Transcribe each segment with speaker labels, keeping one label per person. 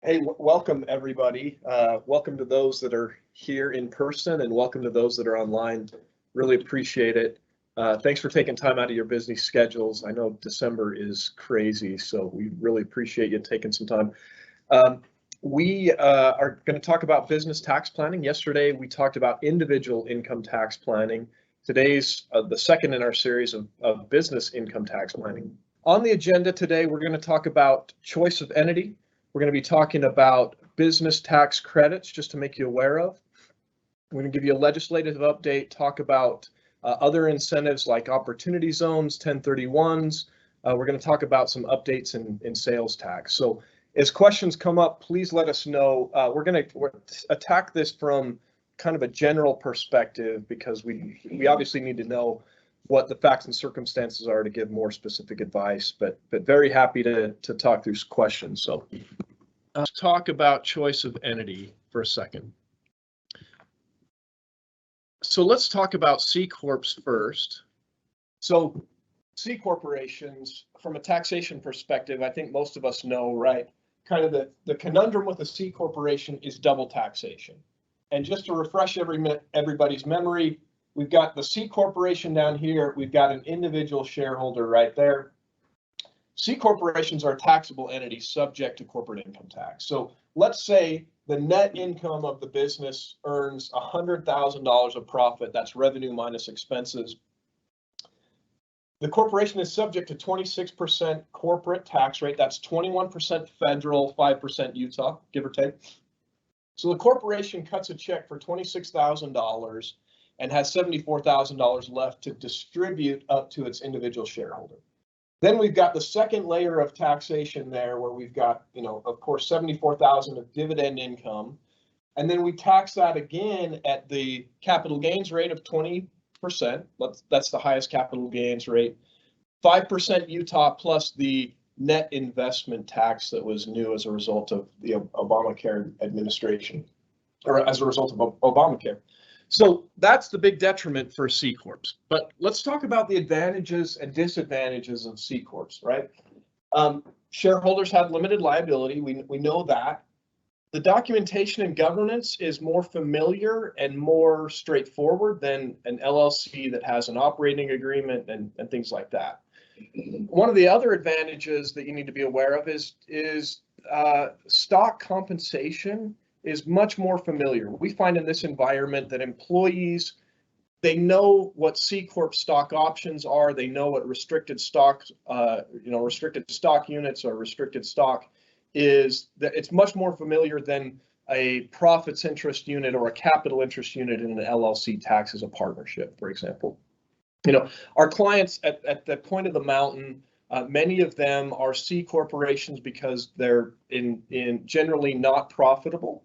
Speaker 1: Hey, welcome everybody. Welcome to those that are here in person and welcome to those that are online. Really appreciate it. Thanks for taking time out of your busy schedules. I know December is crazy, so we really appreciate you taking some time. We are going to talk about business tax planning. Yesterday, we talked about individual income tax planning. Today's the second in our series of business income tax planning. On the agenda today, we're going to talk about choice of entity. We're going to be talking about business tax credits, just to make you aware of. We're going to give you a legislative update, talk about other incentives like opportunity zones, 1031s. We're going to talk about some updates in sales tax. So as questions come up, please let us know. We're going to attack this from kind of a general perspective because we obviously need to know what the facts and circumstances are to give more specific advice, but very happy to talk through questions. So let's talk about choice of entity for a second. So let's talk about C Corps first. So C corporations, from a taxation perspective, I think most of us know, right? Kind of the conundrum with a C corporation is double taxation. And just to refresh everybody's memory, we've got the C corporation down here. We've got an individual shareholder right there. C corporations are taxable entities subject to corporate income tax. So let's say the net income of the business earns $100,000 of profit. That's revenue minus expenses. The corporation is subject to 26% corporate tax rate. That's 21% federal, 5% Utah, give or take. So the corporation cuts a check for $26,000 and has $74,000 left to distribute up to its individual shareholder. Then we've got the second layer of taxation there where we've got, of course, $74,000 of dividend income. And then we tax that again at the capital gains rate of 20%. That's the highest capital gains rate. 5% Utah plus the net investment tax that was new as a result of the Obamacare administration, or as a result of Obamacare. So that's the big detriment for C Corps. But let's talk about the advantages and disadvantages of C Corps, right? Shareholders have limited liability. We know that. The documentation and governance is more familiar and more straightforward than an LLC that has an operating agreement and things like that. One of the other advantages that you need to be aware of is stock compensation is much more familiar. We find in this environment that employees, they know what C Corp stock options are. They know what restricted stock, restricted stock units or restricted stock is. That it's much more familiar than a profits interest unit or a capital interest unit in an LLC tax as a partnership, for example. Our clients at the point of the mountain, many of them are C corporations because they're in generally not profitable.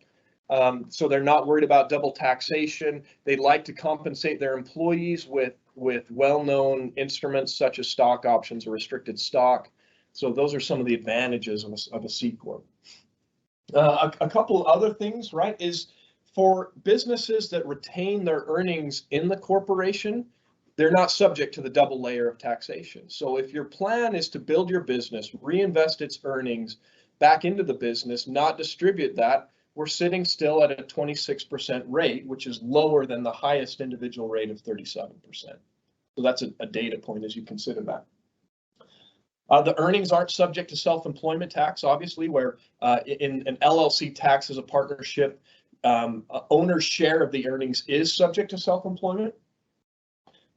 Speaker 1: So they're not worried about double taxation. They like to compensate their employees with well-known instruments such as stock options or restricted stock. So those are some of the advantages of a C Corp. A couple other things, right, is for businesses that retain their earnings in the corporation, they're not subject to the double layer of taxation. So if your plan is to build your business, reinvest its earnings back into the business, not distribute that, we're sitting still at a 26% rate, which is lower than the highest individual rate of 37%. So that's a data point as you consider that. The earnings aren't subject to self-employment tax, obviously, where in an LLC tax as a partnership, owner's share of the earnings is subject to self-employment.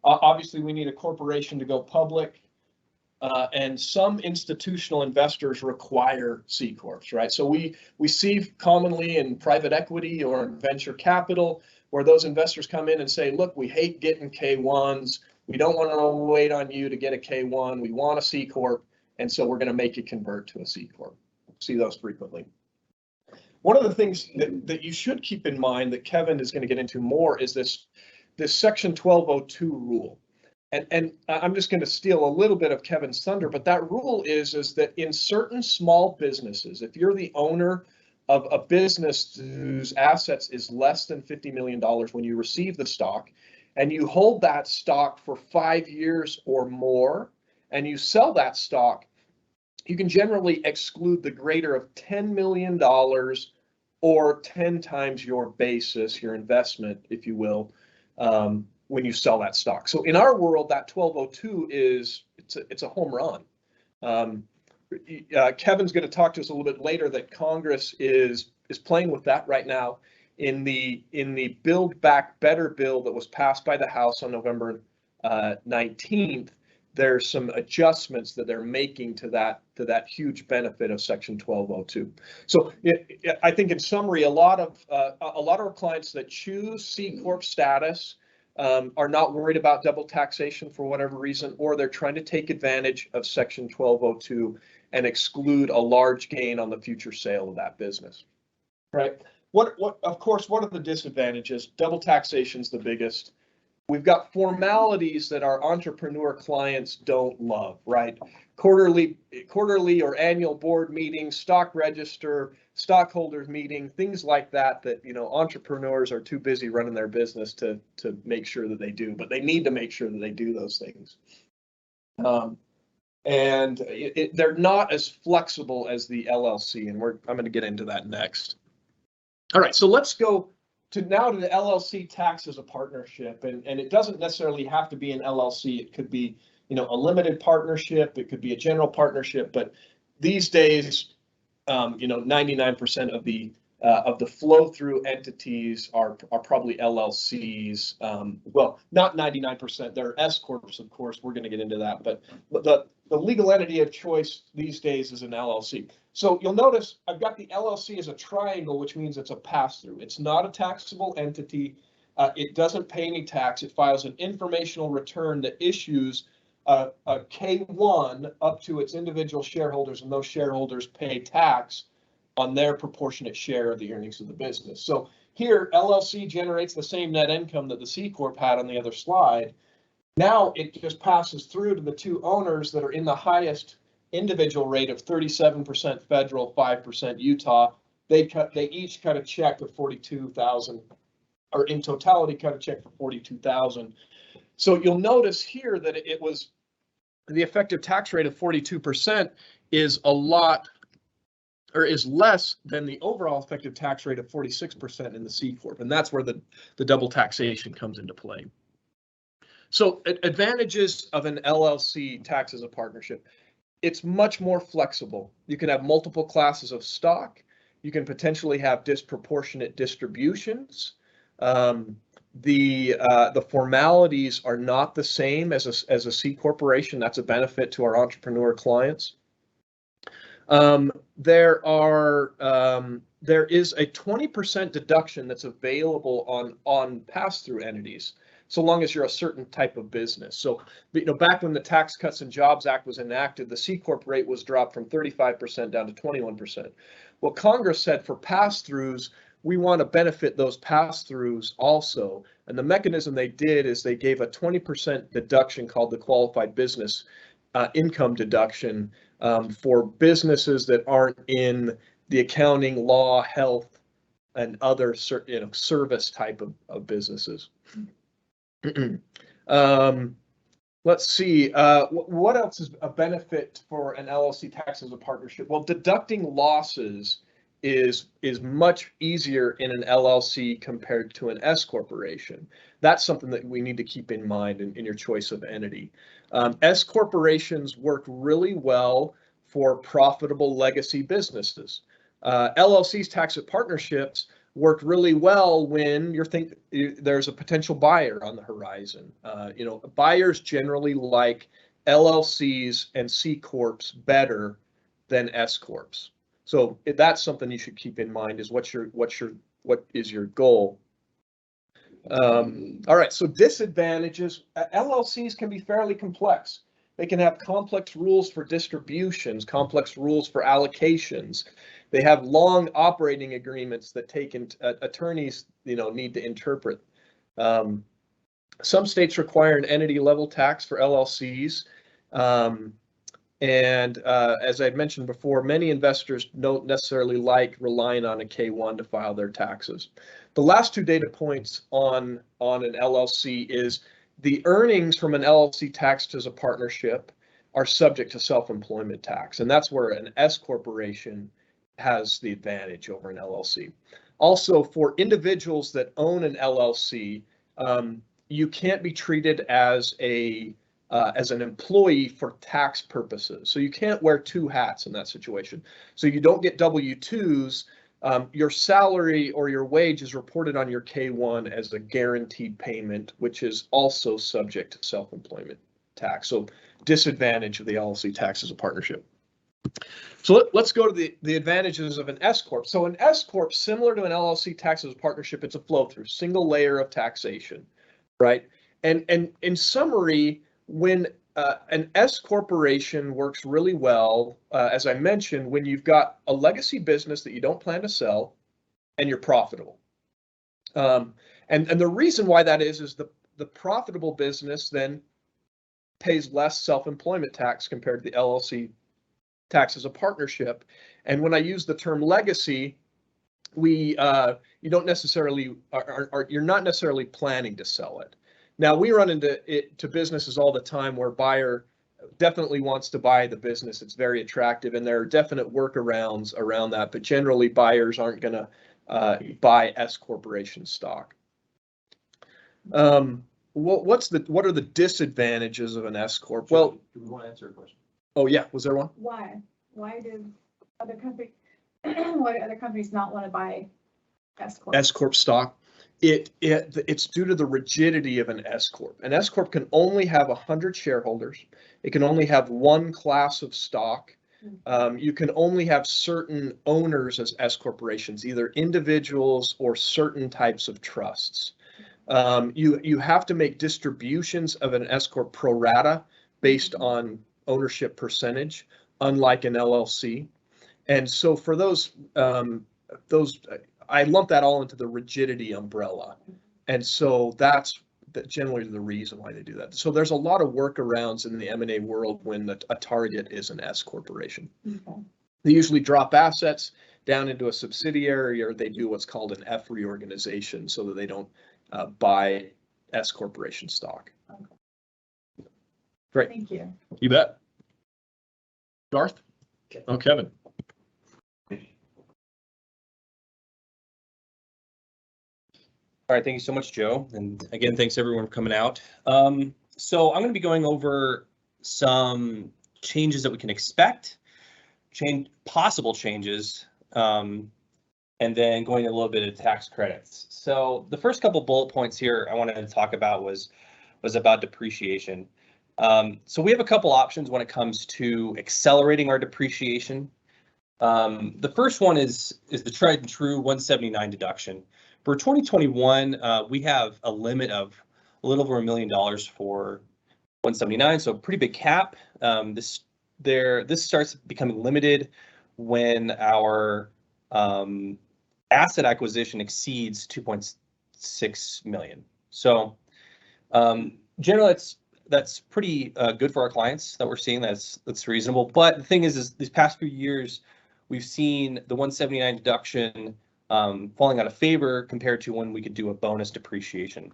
Speaker 1: Obviously, we need a corporation to go public. And some institutional investors require C Corps, right? So we see commonly in private equity or venture capital where those investors come in and say, look, we hate getting K1s. We don't want to wait on you to get a K1. We want a C Corp. And so we're going to make you convert to a C Corp. See those frequently. One of the things that you should keep in mind that Kevin is going to get into more is this Section 1202 rule. And I'm just going to steal a little bit of Kevin's thunder, but that rule is that in certain small businesses, if you're the owner of a business whose assets is less than $50 million when you receive the stock, and you hold that stock for 5 years or more, and you sell that stock, you can generally exclude the greater of $10 million or 10 times your basis, your investment, if you will, when you sell that stock. So in our world, that 1202 it's a home run. Kevin's going to talk to us a little bit later that Congress is playing with that right now in the Build Back Better bill that was passed by the House on November 19th. There's some adjustments that they're making to that huge benefit of Section 1202. So I think in summary, a lot of our clients that choose C Corp status are not worried about double taxation for whatever reason, or they're trying to take advantage of Section 1202 and exclude a large gain on the future sale of that business. Right? Of course, what are the disadvantages? Double taxation is the biggest. We've got formalities that our entrepreneur clients don't love, right? Quarterly or annual board meetings, stock register, stockholders meeting, things like that, entrepreneurs are too busy running their business to make sure that they do, but they need to make sure that they do those things. They're not as flexible as the LLC, and I'm going to get into that next. All right, so let's go to the LLC tax as a partnership, and it doesn't necessarily have to be an LLC. It could be, a limited partnership. It could be a general partnership. But these days, 99% of the flow-through entities are probably LLCs. Well, not 99%. They're S corps, of course. We're going to get into that. But the legal entity of choice these days is an LLC. So you'll notice I've got the LLC as a triangle, which means it's a pass-through. It's not a taxable entity. It doesn't pay any tax. It files an informational return that issues a K-1 up to its individual shareholders, and those shareholders pay tax on their proportionate share of the earnings of the business. So here, LLC generates the same net income that the C Corp had on the other slide. Now it just passes through to the two owners that are in the highest individual rate of 37% federal, 5% Utah. They each cut a check of $42,000, or in totality cut a check for $42,000. So you'll notice here that it was the effective tax rate of 42% is a lot, or is less than the overall effective tax rate of 46% in the C Corp, and that's where the double taxation comes into play. So advantages of an LLC tax as a partnership. It's much more flexible. You can have multiple classes of stock. You can potentially have disproportionate distributions. The formalities are not the same as a C corporation. That's a benefit to our entrepreneur clients. There is a 20% deduction that's available on pass-through entities, so long as you're a certain type of business. So, back when the Tax Cuts and Jobs Act was enacted, the C Corp rate was dropped from 35% down to 21%. Well, Congress said for pass-throughs, we want to benefit those pass-throughs also. And the mechanism they did is they gave a 20% deduction called the qualified business income deduction for businesses that aren't in the accounting, law, health, and other service type of businesses. Let's see, what else is a benefit for an LLC tax as a partnership? Well, deducting losses is much easier in an LLC compared to an S corporation. That's something that we need to keep in mind in your choice of entity. S corporations work really well for profitable legacy businesses. LLCs, tax as partnerships, work really well when there's a potential buyer on the horizon. Buyers generally like LLCs and C corps better than S corps. So that's something you should keep in mind, is what is your goal. All right, so disadvantages. LLCs can be fairly complex. They can have complex rules for distributions, complex rules for allocations. They have long operating agreements that attorneys need to interpret. Some states require an entity level tax for LLCs. As I mentioned before, many investors don't necessarily like relying on a K-1 to file their taxes. The last two data points on an LLC is the earnings from an LLC taxed as a partnership are subject to self-employment tax. And that's where an S corporation has the advantage over an LLC. Also, for individuals that own an LLC, you can't be treated as an employee for tax purposes. So you can't wear two hats in that situation. So you don't get W-2s. Your salary or your wage is reported on your K-1 as a guaranteed payment, which is also subject to self-employment tax. So disadvantage of the LLC tax as a partnership. So let's go to the advantages of an S Corp. So an S Corp, similar to an LLC tax as a partnership, it's a flow-through, single layer of taxation, right? And in summary, when an S corporation works really well, as I mentioned, when you've got a legacy business that you don't plan to sell and you're profitable. And the reason why that is the profitable business then pays less self-employment tax compared to the LLC tax as a partnership. And when I use the term legacy, you don't necessarily you're not necessarily planning to sell it. Now we run into businesses all the time where buyer definitely wants to buy the business. It's very attractive, and there are definite workarounds around that. But generally, buyers aren't going to buy S corporation stock. What are the disadvantages of an S corp? Well,
Speaker 2: do we want to answer a question?
Speaker 1: Oh yeah, was there one?
Speaker 3: Why do other companies why do other companies not want to buy S corp?
Speaker 1: S corp stock. It's due to the rigidity of an S corp. An S corp can only have 100 shareholders. It can only have one class of stock. You can only have certain owners as S corporations, either individuals or certain types of trusts. You have to make distributions of an S corp pro rata based on ownership percentage, unlike an LLC. And so for those I lump that all into the rigidity umbrella. And so that's generally the reason why they do that. So there's a lot of workarounds in the M&A world when a target is an S corporation.
Speaker 3: Okay.
Speaker 1: They usually drop assets down into a subsidiary, or they do what's called an F reorganization so that they don't buy S corporation stock.
Speaker 3: Okay.
Speaker 1: Great.
Speaker 3: Thank you.
Speaker 1: You bet. Garth? Oh, Kevin.
Speaker 2: All right, thank you so much, Joe. And again, thanks everyone for coming out. So I'm going to be going over some changes that we can expect, possible changes, and then going a little bit of tax credits. So the first couple bullet points here I wanted to talk about was about depreciation. So we have a couple options when it comes to accelerating our depreciation. The first one is the tried and true 179 deduction. For 2021, we have a limit of a little over $1 million for 179, so a pretty big cap. This starts becoming limited when our asset acquisition exceeds 2.6 million. So generally, that's pretty good for our clients that we're seeing. That's reasonable. But the thing is these past few years, we've seen the 179 deduction falling out of favor compared to when we could do a bonus depreciation.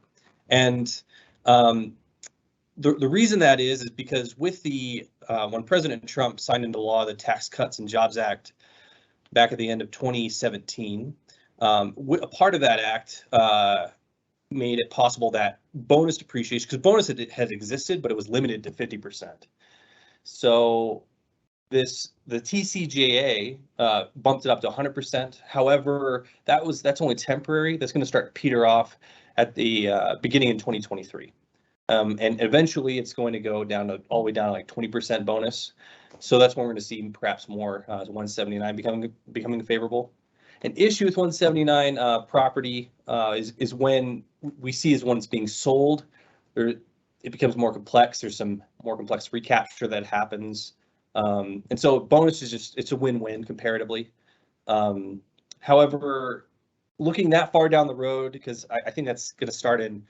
Speaker 2: And the reason that is because with when President Trump signed into law the Tax Cuts and Jobs Act back at the end of 2017, a part of that act made it possible that bonus depreciation, because bonus had existed, but it was limited to 50%. So the TCJA bumped it up to 100%. However, that's only temporary. That's going to start to peter off at the beginning in 2023. And eventually it's going to go down to all the way down to like 20% bonus. So that's when we're going to see perhaps more 179 becoming favorable. An issue with 179 property is when we see is when it's being sold, it becomes more complex. There's some more complex recapture that happens. And so bonus is it's a win-win comparatively. However, looking that far down the road, because I think that's going to start in,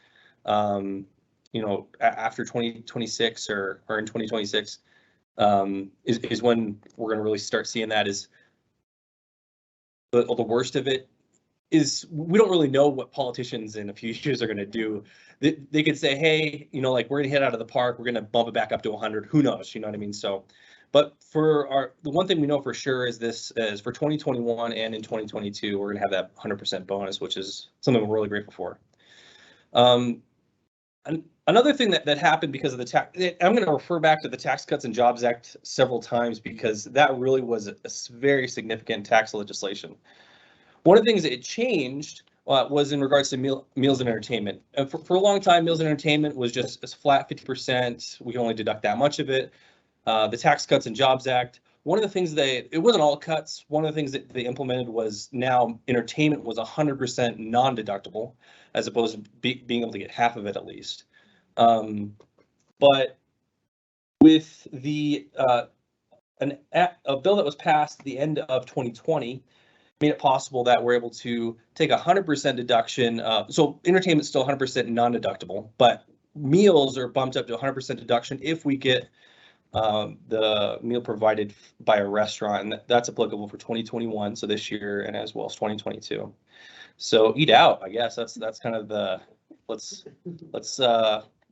Speaker 2: after 2026 or in 2026, is when we're going to really start seeing that is the worst of it. is we don't really know what politicians in a few years are going to do. They could say, hey, like we're going to hit out of the park, we're going to bump it back up to 100. Who knows? You know what I mean? So, but for the one thing we know for sure is for 2021 and in 2022, we're going to have that 100% bonus, which is something we're really grateful for. Another thing that happened because of the tax, I'm going to refer back to the Tax Cuts and Jobs Act several times because that really was a very significant tax legislation. One of the things that it changed was in regards to meals and entertainment. For a long time, meals and entertainment was just a flat 50%. We can only deduct that much of it. The Tax Cuts and Jobs Act, one of the things it wasn't all cuts. One of the things that they implemented was now entertainment was 100% non-deductible, as opposed to being able to get half of it at least. But with a bill that was passed at the end of 2020, made it possible that we're able to take 100% deduction. So entertainment's still 100% non-deductible, but meals are bumped up to 100% deduction if we get the meal provided by a restaurant, and that's applicable for 2021, so this year, and as well as 2022. So eat out, I guess that's kind of the let's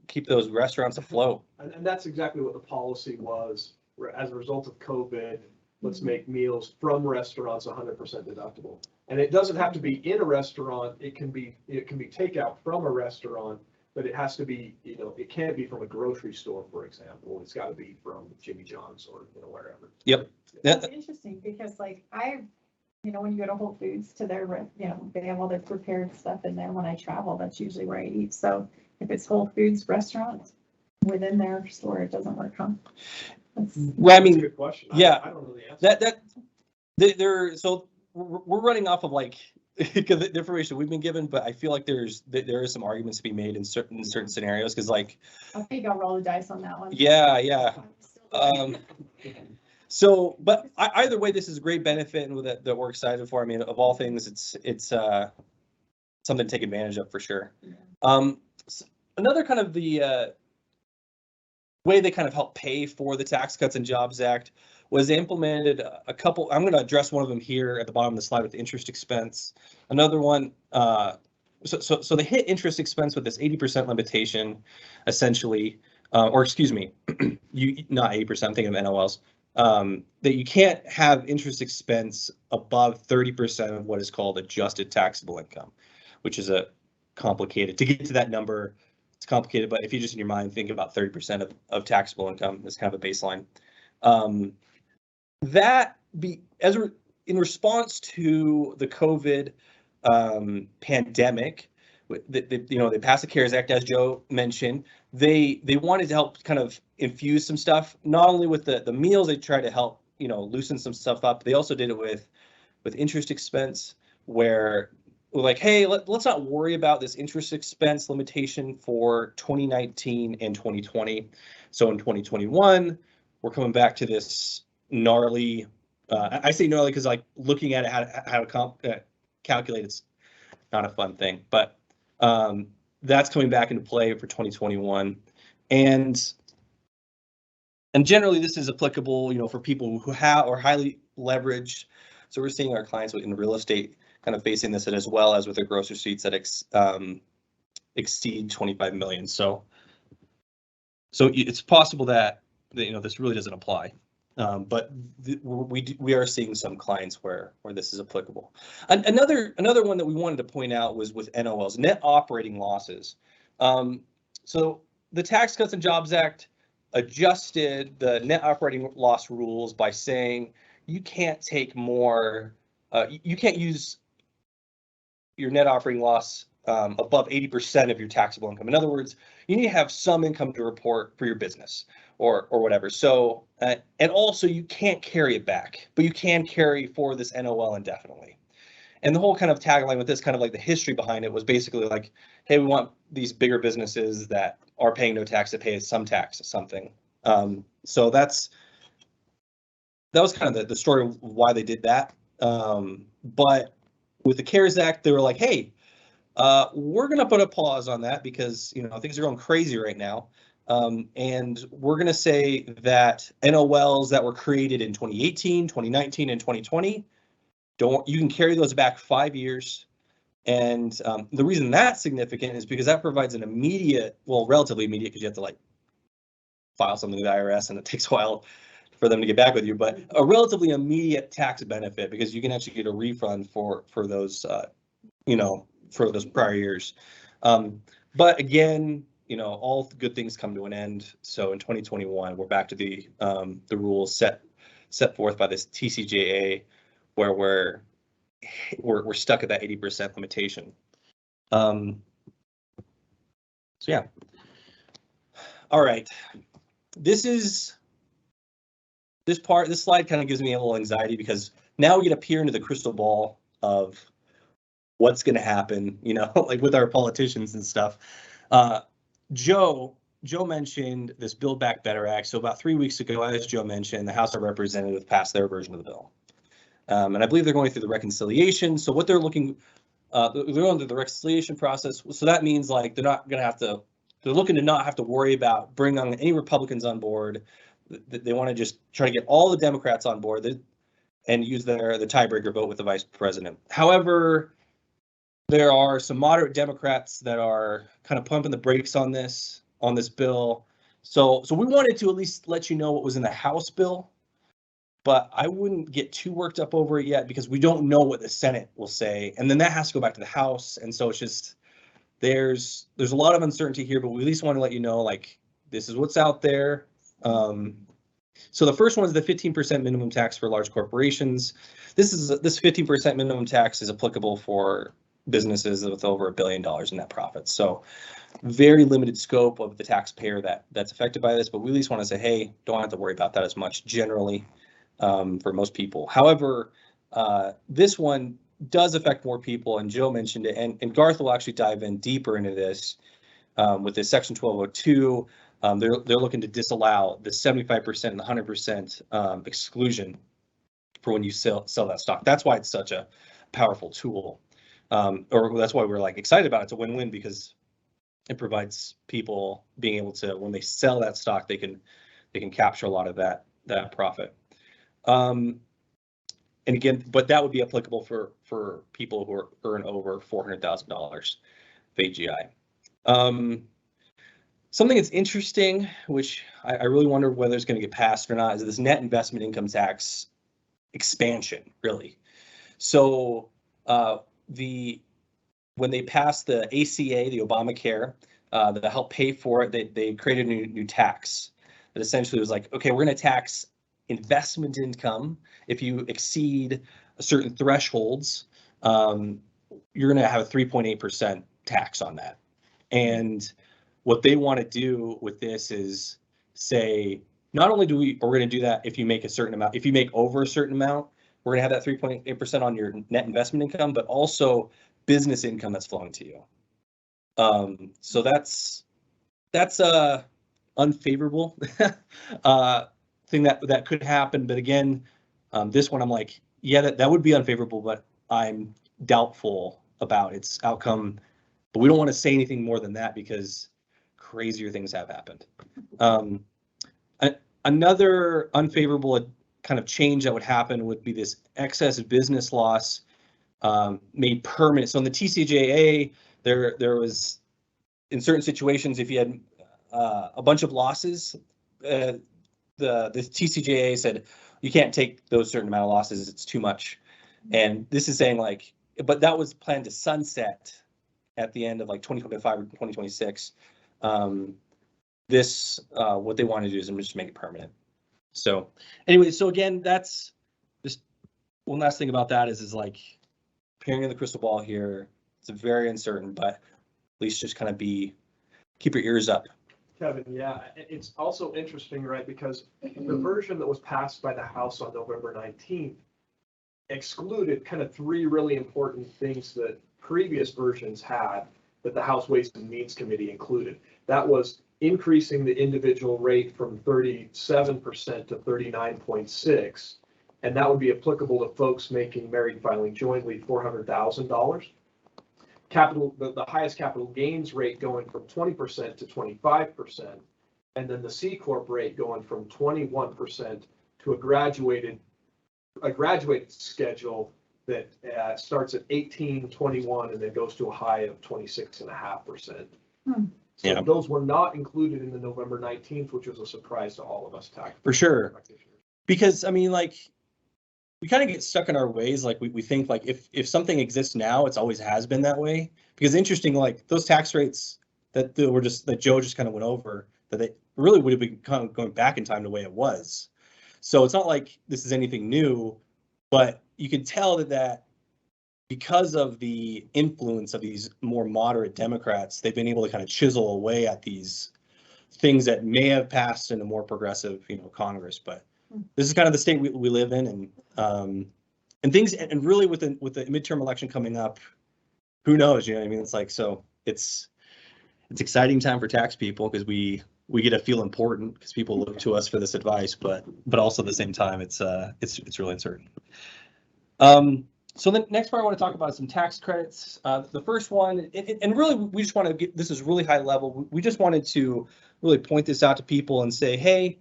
Speaker 2: keep those restaurants afloat.
Speaker 1: And that's exactly what the policy was. As a result of COVID, let's make meals from restaurants 100% deductible. And it doesn't have to be in a restaurant. It can be takeout from a restaurant, but it has to be, it can't be from a grocery store, for example. It's got to be from Jimmy John's or wherever.
Speaker 2: Yep.
Speaker 3: That's interesting because like when you go to Whole Foods to their, they have all their prepared stuff in there. When I travel, that's usually where I eat. So if it's Whole Foods restaurant within their store, it doesn't work, huh?
Speaker 2: Well, I mean,
Speaker 1: that's a good question.
Speaker 2: Yeah,
Speaker 1: I don't know the answer.
Speaker 2: So we're running off of like the information we've been given, but I feel like there is some arguments to be made in certain scenarios because like
Speaker 3: I think I'll roll the dice on that one.
Speaker 2: Yeah. So, but either way, this is a great benefit and that we're excited for. I mean, of all things, it's something to take advantage of for sure. Another kind of the way they kind of help pay for the Tax Cuts and Jobs Act was they implemented a couple. I'm going to address one of them here at the bottom of the slide with the interest expense. Another one, so they hit interest expense with this 80% limitation, essentially, or excuse me, not 80%. I'm thinking of NOLs. That you can't have interest expense above 30% of what is called adjusted taxable income, which is complicated to get to that number. It's complicated, but if you just in your mind think about 30% of taxable income as kind of a baseline. In response to the COVID pandemic, they passed the CARES Act, as Joe mentioned. They wanted to help kind of infuse some stuff, not only with the meals. They tried to help loosen some stuff up. They also did it with interest expense, where we're like, hey, let's not worry about this interest expense limitation for 2019 and 2020. So in 2021, we're coming back to this gnarly. I say gnarly because like looking at it, how to calculate it's not a fun thing, but that's coming back into play for 2021, and generally this is applicable, for people who have or highly leveraged. So we're seeing our clients in real estate kind of facing this, as well as with their gross receipts that exceed 25 million. So it's possible that this really doesn't apply. But we are seeing some clients where this is applicable. Another one that we wanted to point out was with NOLs, net operating losses. So the Tax Cuts and Jobs Act adjusted the net operating loss rules by saying you can't take more, you can't use your net operating loss above 80% of your taxable income. In other words, you need to have some income to report for your business or whatever. So, and also you can't carry it back, but you can carry for this NOL indefinitely. And the whole kind of tagline with this, kind of like the history behind it, was basically like, hey, we want these bigger businesses that are paying no tax to pay some tax or something. So that was kind of the story of why they did that. But with the CARES Act, they were like, hey, we're going to put a pause on that because things are going crazy right now. And we're going to say that NOLs that were created in 2018, 2019, and 2020, you can carry those back 5 years. And the reason that's significant is because that provides an immediate, well, relatively immediate, because you have to like file something with the IRS and it takes a while for them to get back with you, but a relatively immediate tax benefit because you can actually get a refund for those, for those prior years. But again, all good things come to an end. So in 2021, we're back to the rules set forth by this TCJA, where we're stuck at that 80% limitation. So yeah. All right. This slide kind of gives me a little anxiety because now we get to peer into the crystal ball of what's going to happen, like with our politicians and stuff. Joe mentioned this Build Back Better Act. So about 3 weeks ago, as Joe mentioned, the House of Representatives passed their version of the bill. And I believe they're going through the reconciliation. So what they're going through the reconciliation process. So that means like they're looking to not have to worry about bringing on any Republicans on board. They want to just try to get all the Democrats on board and use the tiebreaker vote with the vice president. However, there are some moderate Democrats that are kind of pumping the brakes on this bill. So we wanted to at least let you know what was in the House bill, but I wouldn't get too worked up over it yet because we don't know what the Senate will say, and then that has to go back to the House, and so it's just there's a lot of uncertainty here, but we at least want to let you know like this is what's out there. So the first one is the 15% minimum tax for large corporations. This 15% minimum tax is applicable for businesses with over $1 billion in net profits. So very limited scope of the taxpayer that's affected by this, but we at least want to say, hey, don't have to worry about that as much generally for most people. However, this one does affect more people, and Joe mentioned it, and Garth will actually dive in deeper into this with this Section 1202. They're looking to disallow the 75% and the 100% exclusion for when you sell that stock. That's why it's such a powerful tool, or that's why we're like excited about it. It's a win-win because it provides people being able to, when they sell that stock, they can capture a lot of that profit. And again, but that would be applicable for people who earn over $400,000 of AGI. Something that's interesting, which I really wonder whether it's going to get passed or not, is this net investment income tax expansion, really. So when they passed the ACA, the Obamacare, that helped pay for it, they created a new tax that essentially was like, okay, we're going to tax investment income. If you exceed certain thresholds, you're going to have a 3.8% tax on that. And what they want to do with this is say, not only we're going to do that if you make a certain amount, if you make over a certain amount, we're going to have that 3.8% on your net investment income, but also business income that's flowing to you. So that's a unfavorable thing that could happen. But again, this one I'm like, yeah, that would be unfavorable, but I'm doubtful about its outcome. But we don't want to say anything more than that because crazier things have happened. Another unfavorable kind of change that would happen would be this excess business loss made permanent. So in the TCJA, there was, in certain situations, if you had a bunch of losses, the TCJA said you can't take those certain amount of losses, it's too much. And this is saying like, but that was planned to sunset at the end of like 2025 or 2026. What they want to do is just make it permanent. So anyway, so again, that's just one last thing about that is like peering in the crystal ball here. It's very uncertain, but at least just kind of keep your ears up.
Speaker 1: Kevin, yeah, it's also interesting, right? Because the version that was passed by the House on November 19th excluded kind of three really important things that previous versions had that the House Ways and Means Committee included. That was increasing the individual rate from 37% to 39.6%, and that would be applicable to folks making married filing jointly $400,000. The highest capital gains rate going from 20% to 25%, and then the C Corp rate going from 21% to a graduated schedule that starts at 18.21 and then goes to a high of 26.5%. So
Speaker 2: Yeah.
Speaker 1: those were not included in the November 19th, which was a surprise to all of us tax
Speaker 2: For sure. Because I mean, like, we kind of get stuck in our ways. Like we think like if something exists now, it's always has been that way. Because interesting, like those tax rates that were just that Joe just kind of went over, that they really would have been kind of going back in time the way it was. So it's not like this is anything new, but you can tell that because of the influence of these more moderate Democrats, they've been able to kind of chisel away at these things that may have passed in a more progressive, Congress. But this is kind of the state we live in, and things, and really with the midterm election coming up, who knows? You know what I mean? It's like, so it's exciting time for tax people because we get to feel important because people look to us for this advice, but also at the same time, it's really uncertain. So the next part I want to talk about is some tax credits. The first one, and really we just want to get, this is really high level. We just wanted to really point this out to people and say, hey,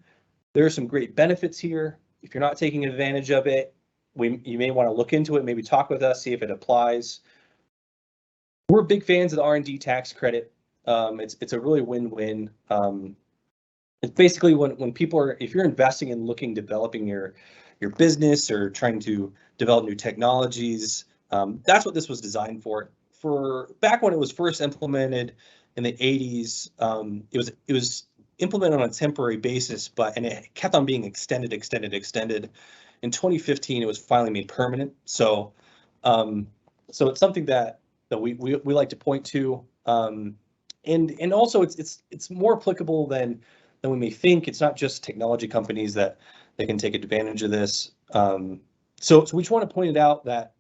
Speaker 2: there are some great benefits here. If you're not taking advantage of it, you may want to look into it, maybe talk with us, see if it applies. We're big fans of the R&D tax credit. It's a really win-win. It's basically when people are, if you're investing in developing your business or trying to develop new technologies, that's what this was designed for. For back when it was first implemented in the 80s, it was implemented on a temporary basis, and it kept on being extended. In 2015, it was finally made permanent. So it's something that we like to point to, and also it's more applicable than we may think. It's not just technology companies that can take advantage of this. So we just want to point it out that,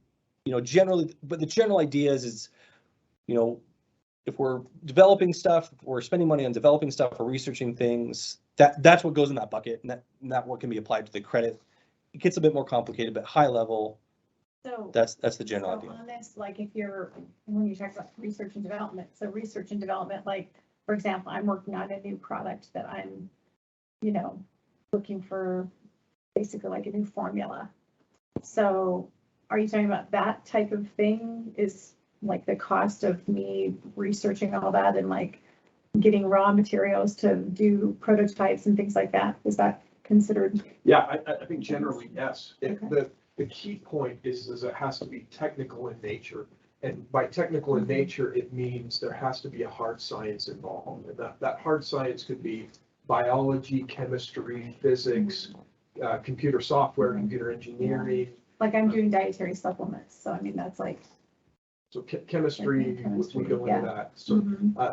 Speaker 2: generally, but the general idea is, if we're developing stuff, we're spending money on developing stuff, or researching things, that's what goes in that bucket, and that what can be applied to the credit. It gets a bit more complicated, but high level,
Speaker 3: So
Speaker 2: that's the general idea.
Speaker 3: on this, like when you talk about research and development, like, for example, I'm working on a new product that I'm, looking for basically like a new formula. So are you talking about that type of thing is like the cost of me researching all that and like getting raw materials to do prototypes and things like that? Is that considered?
Speaker 1: Yeah, I think generally, yes.
Speaker 3: Okay.
Speaker 1: The key point is it has to be technical in nature. And by technical in nature, it means there has to be a hard science involved. And that hard science could be biology, chemistry, physics, computer software, computer engineering.
Speaker 3: Like I'm doing dietary supplements. So I mean, that's like.
Speaker 1: So chemistry, we go into that. So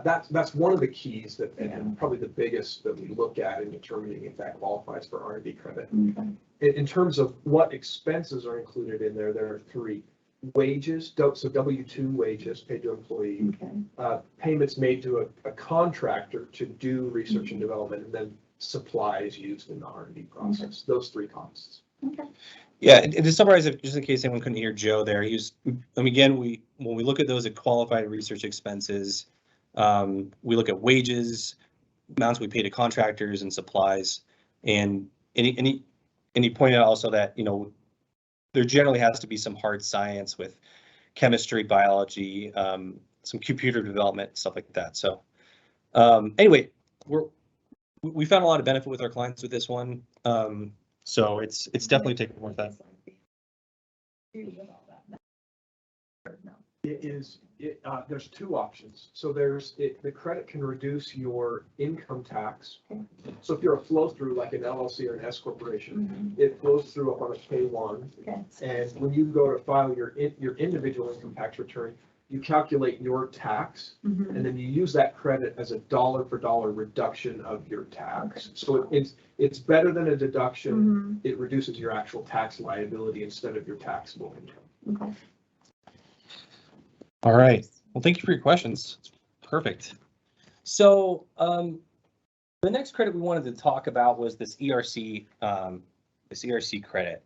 Speaker 1: that's one of the keys and probably the biggest that we look at in determining if that qualifies for R&D credit.
Speaker 3: Okay.
Speaker 1: In terms of what expenses are included in there are three. Wages, so W-2 wages paid to employee, payments made to a contractor to do research and development, and then supplies used in the R&D process. Those three costs.
Speaker 3: Okay.
Speaker 2: Yeah, and to summarize it, just in case anyone couldn't hear Joe there, again, when we look at those qualified research expenses, we look at wages, amounts we pay to contractors, and supplies. And he pointed out also that, there generally has to be some hard science with chemistry, biology, some computer development, stuff like that. So anyway, we found a lot of benefit with our clients with this one. So it's definitely taken worth that.
Speaker 1: There's two options. So the credit can reduce your income tax. So if you're a flow through like an LLC or an S corporation, it flows through up on a K1. And when you go to file your individual income tax return, you calculate your tax, and then you use that credit as a dollar for dollar reduction of your tax. So it's better than a deduction. It reduces your actual tax liability instead of your taxable income.
Speaker 3: Okay.
Speaker 2: All right. Well, thank you for your questions. Perfect. So the next credit we wanted to talk about was this ERC credit.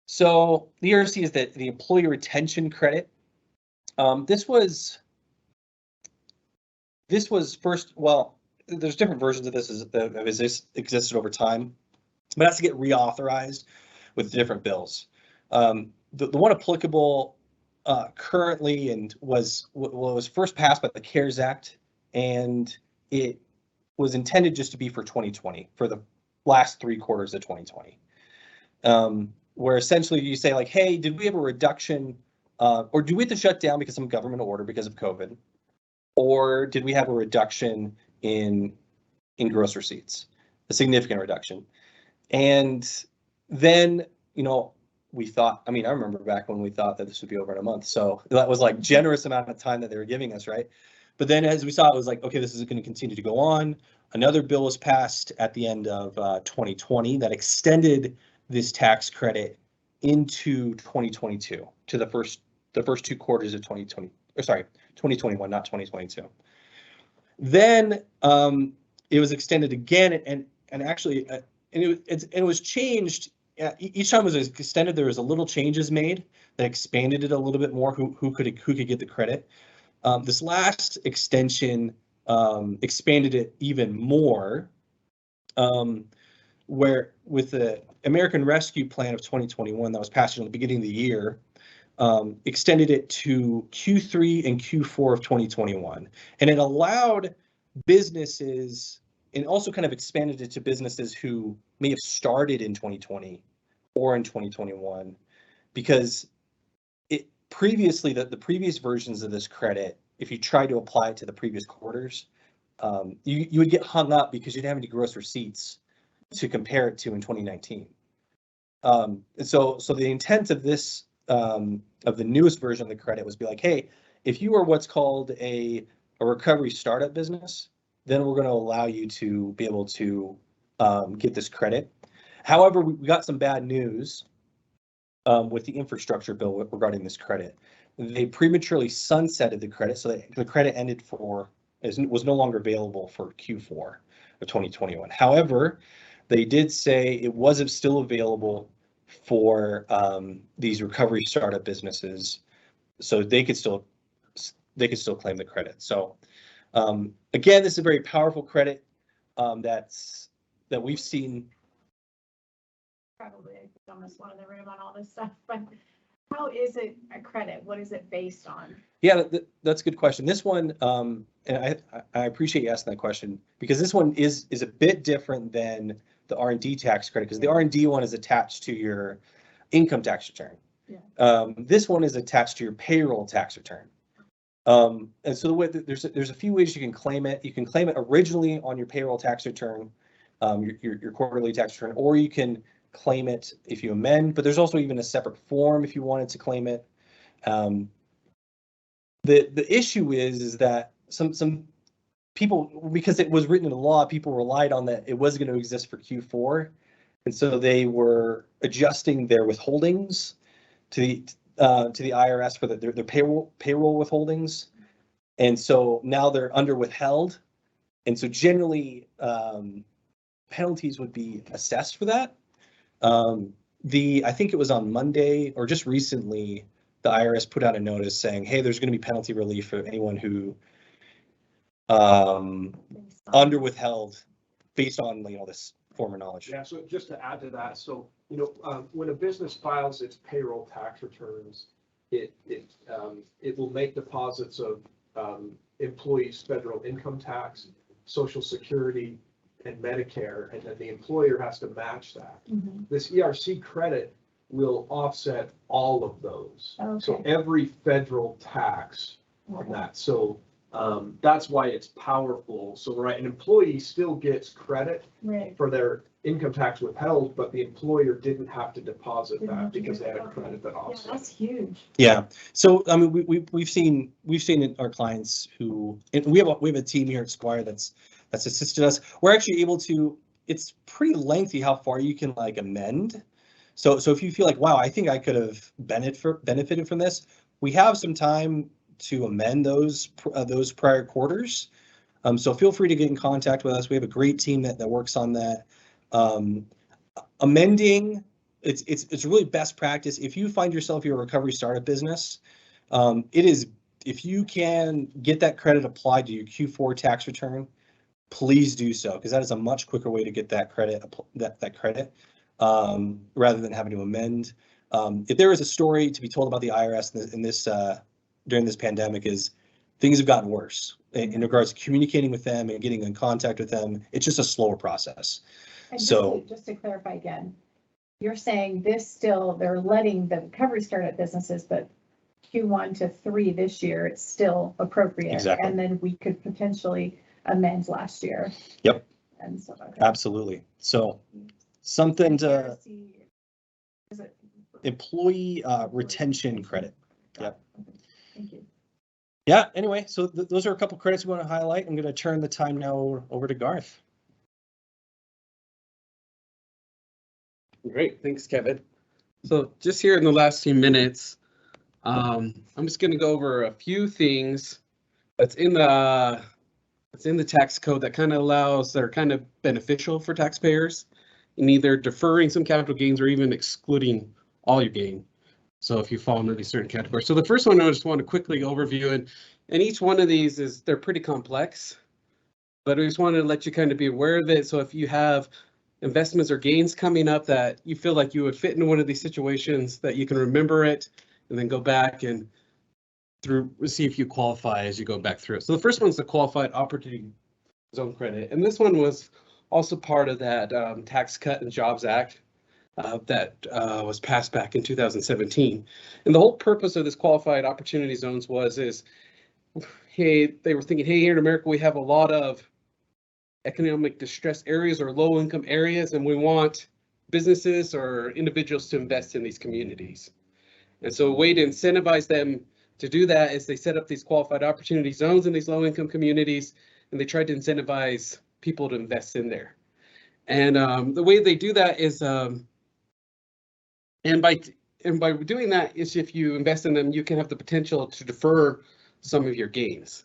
Speaker 2: So the ERC is the Employee Retention Credit. This was first, well, there's different versions of this that have existed over time, but it has to get reauthorized with different bills. the one applicable currently and was first passed by the CARES Act, and it was intended just to be for 2020, for the last 3 quarters of 2020. Where essentially you say like, hey, did we have a reduction or do we have to shut down because of some government order because of COVID? Or did we have a reduction in gross receipts, a significant reduction? And then, you know, we thought, I mean, I remember back when we thought that this would be over in a month. So that was like generous amount of time that they were giving us, right? But then as we saw, it was like, okay, this is going to continue to go on. Another bill was passed at the end of 2020 that extended this tax credit into 2022 to the first 2 quarters of 2020, or sorry, 2021, not 2022. Then it was extended again, and actually, and it was changed. Each time it was extended, there was a little changes made that expanded it a little bit more. Who could get the credit? This last extension expanded it even more, where with the American Rescue Plan of 2021 that was passed in the beginning of the year, extended it to Q3 and Q4 of 2021. And it allowed businesses, and also kind of expanded it to businesses who may have started in 2020 or in 2021, because it previously, the previous versions of this credit, if you try to apply it to the previous quarters, you would get hung up because you didn't have any gross receipts to compare it to in 2019. And so the intent of this, of the newest version of the credit was be like, hey, if you are what's called a recovery startup business, then we're going to allow you to be able to get this credit. However, we got some bad news with the infrastructure bill regarding this credit. They prematurely sunsetted the credit, so that the credit ended was no longer available for Q4 of 2021. However, they did say it was still available for these recovery startup businesses, so they could still claim the credit. So again, this is a very powerful credit that we've seen.
Speaker 3: Probably I almost one in the room on all this stuff, but how is it a credit? What is it based on? Yeah,
Speaker 2: that's a good question. This one, and I appreciate you asking that question, because this one is a bit different than the R&D tax credit, because the R&D one is attached to your income tax return. Yeah. This one is attached to your payroll tax return. And so the way there's a few ways you can claim it. You can claim it originally on your payroll tax return, your quarterly tax return, or you can claim it if you amend, but there's also even a separate form if you wanted to claim it. The issue is that some people, because it was written in the law, people relied on that it was going to exist for Q4, and so they were adjusting their withholdings to the IRS for their payroll withholdings, and so now they're under withheld, and so generally penalties would be assessed for that. I think it was on Monday or just recently, the IRS put out a notice saying, hey, there's going to be penalty relief for anyone who under withheld based on, you know, this former knowledge.
Speaker 1: Yeah, so just to add to that, so, you know, when a business files its payroll tax returns, it will make deposits of employees' federal income tax, Social Security, and Medicare, and then the employer has to match that. Mm-hmm. This ERC credit will offset all of those. Okay. So every federal tax on that. So that's why it's powerful. So an employee still gets credit for their income tax withheld, but the employer didn't have to deposit that because they had a credit that offset.
Speaker 3: Yeah, that's huge.
Speaker 2: Yeah. So I mean, we've seen our clients who, and we have a team here at Squire that's assisted us. We're actually able to, it's pretty lengthy how far you can like amend. So if you feel like, wow, I think I could have benefited from this, we have some time to amend those prior quarters. So feel free to get in contact with us. We have a great team that works on that. Amending, it's really best practice. If you find yourself you're a recovery startup business, it is, if you can get that credit applied to your Q4 tax return, please do so, because that is a much quicker way to get that credit, that credit, rather than having to amend. If there is a story to be told about the IRS in this during this pandemic, is things have gotten worse in regards to communicating with them and getting in contact with them. It's just a slower process.
Speaker 3: And
Speaker 2: So
Speaker 3: just to clarify again, you're saying this still, they're letting the recovery start at businesses, but Q1 to 3 this year, it's still appropriate.
Speaker 2: Exactly.
Speaker 3: And then we could potentially amend last year.
Speaker 2: Yep.
Speaker 3: And so, okay.
Speaker 2: Absolutely. So something to
Speaker 3: Is it
Speaker 2: employee retention credit. Yep.
Speaker 3: Okay. Thank you.
Speaker 2: Yeah. Anyway, so those are a couple credits we want to highlight. I'm going to turn the time now over to Garth.
Speaker 4: Great, thanks, Kevin. So just here in the last few minutes, I'm just going to go over a few things that's in the tax code that kind of allows, that are kind of beneficial for taxpayers in either deferring some capital gains or even excluding all your gain. So if you fall into these certain categories. So the first one I just want to quickly overview, and each one of these they're pretty complex, but I just wanted to let you kind of be aware of it. So if you have investments or gains coming up that you feel like you would fit into one of these situations, that you can remember it and then go back and see if you qualify as you go back through it. So the first one's the qualified opportunity zone credit, and this one was also part of that Tax Cut and Jobs Act that was passed back in 2017. And the whole purpose of this qualified opportunity zones hey, they were thinking, hey, here in America we have a lot of economic distress areas or low income areas, and we want businesses or individuals to invest in these communities. And so a way to incentivize them to do that is they set up these qualified opportunity zones in these low income communities, and they tried to incentivize people to invest in there. And the way they do that is, and by doing that is, if you invest in them, you can have the potential to defer some of your gains.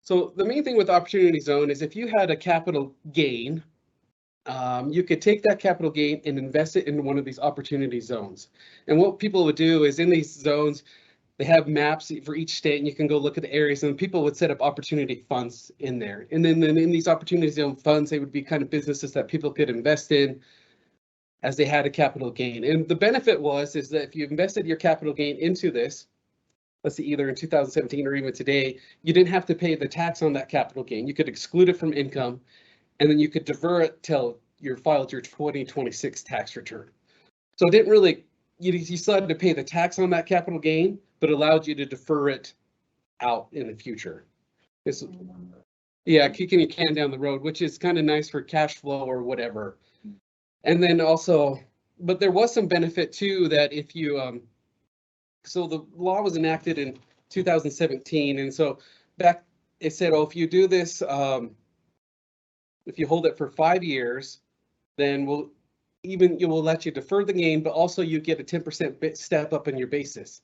Speaker 4: So the main thing with opportunity zone is if you had a capital gain, you could take that capital gain and invest it in one of these opportunity zones. And what people would do is, in these zones, they have maps for each state, and you can go look at the areas, and people would set up opportunity funds in there. And then in these opportunity zone funds, they would be kind of businesses that people could invest in as they had a capital gain. And the benefit is that if you invested your capital gain into this, let's see, either in 2017 or even today, you didn't have to pay the tax on that capital gain. You could exclude it from income, and then you could defer it till you filed your 2026 tax return. So it didn't really, you still had to pay the tax on that capital gain, but it allowed you to defer it out in the future. Yeah, kicking your can down the road, which is kind of nice for cash flow or whatever. And then also, but there was some benefit too, that if you, so the law was enacted in 2017, and so back it said, oh, if you do this, if you hold it for 5 years, then you will let you defer the gain, but also you get a 10% step up in your basis.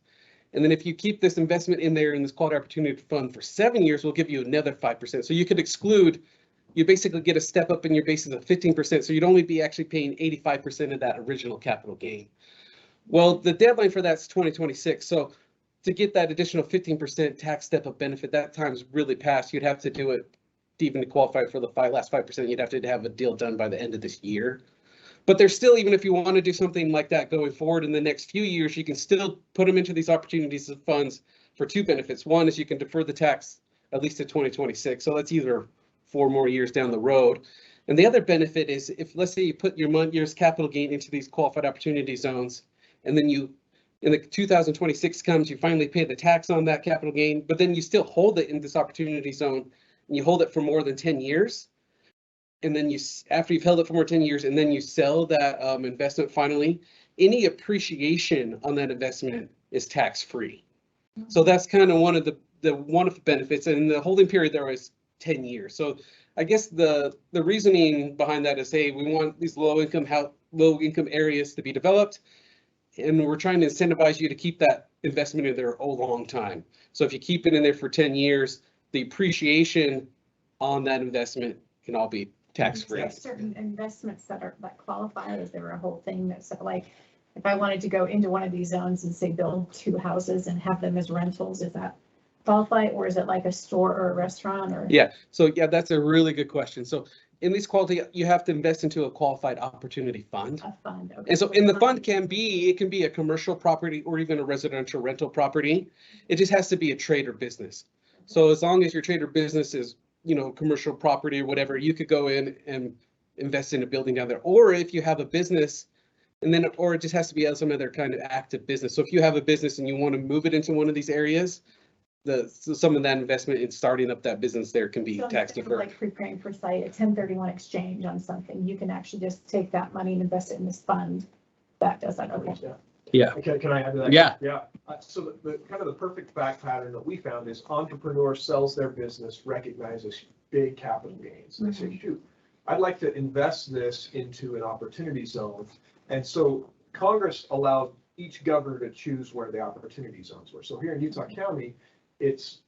Speaker 4: And then if you keep this investment in there in this qualified opportunity fund for 7 years, we'll give you another 5%. So you could exclude, you basically get a step up in your basis of 15%. So you'd only be actually paying 85% of that original capital gain. Well, the deadline for that's 2026. So to get that additional 15% tax step up benefit, that time's really passed. You'd have to do it, even to qualify for the last 5%, you'd have to have a deal done by the end of this year. But there's still, even if you want to do something like that going forward in the next few years, you can still put them into these opportunities of funds for 2 benefits. One is you can defer the tax at least to 2026. So that's either 4 more years down the road. And the other benefit is, if let's say you put your year's capital gain into these qualified opportunity zones, and then in the 2026 comes, you finally pay the tax on that capital gain, but then you still hold it in this opportunity zone, and you hold it for more than 10 years. And then after you've held it for more than 10 years, and then you sell that investment finally, any appreciation on that investment is tax free. So that's kind of one of the benefits, and the holding period there is 10 years. So I guess the reasoning behind that is, hey, we want these low income areas to be developed, and we're trying to incentivize you to keep that investment in there a long time. So if you keep it in there for 10 years, the appreciation on that investment can all be tax free.
Speaker 3: Certain investments that qualify. Is there a whole thing that's like, if I wanted to go into one of these zones and say build 2 houses and have them as rentals, is that qualify, or is it like a store or a restaurant? Or
Speaker 4: Yeah, so yeah, that's a really good question. So in these quality, you have to invest into a qualified opportunity fund.
Speaker 3: A fund, okay.
Speaker 4: And so in the fund it can be a commercial property or even a residential rental property. It just has to be a trade or business. So as long as your trade or business is, you know, commercial property or whatever, you could go in and invest in a building down there. Or if you have a business, and then, or it just has to be some other kind of active business. So if you have a business and you want to move it into one of these areas, some of that investment in starting up that business there can be
Speaker 3: So
Speaker 4: tax
Speaker 3: instead of,
Speaker 4: deferred.
Speaker 3: like preparing for site, a 1031 exchange on something, you can actually just take that money and invest it in this fund that does that. Okay.
Speaker 2: Yeah.
Speaker 1: Okay, can I add to that?
Speaker 2: Yeah.
Speaker 1: Yeah. So the kind of the perfect fact pattern that we found is entrepreneur sells their business, recognizes big capital gains. They say, shoot, I'd like to invest this into an opportunity zone. And so Congress allowed each governor to choose where the opportunity zones were. So here in Utah County,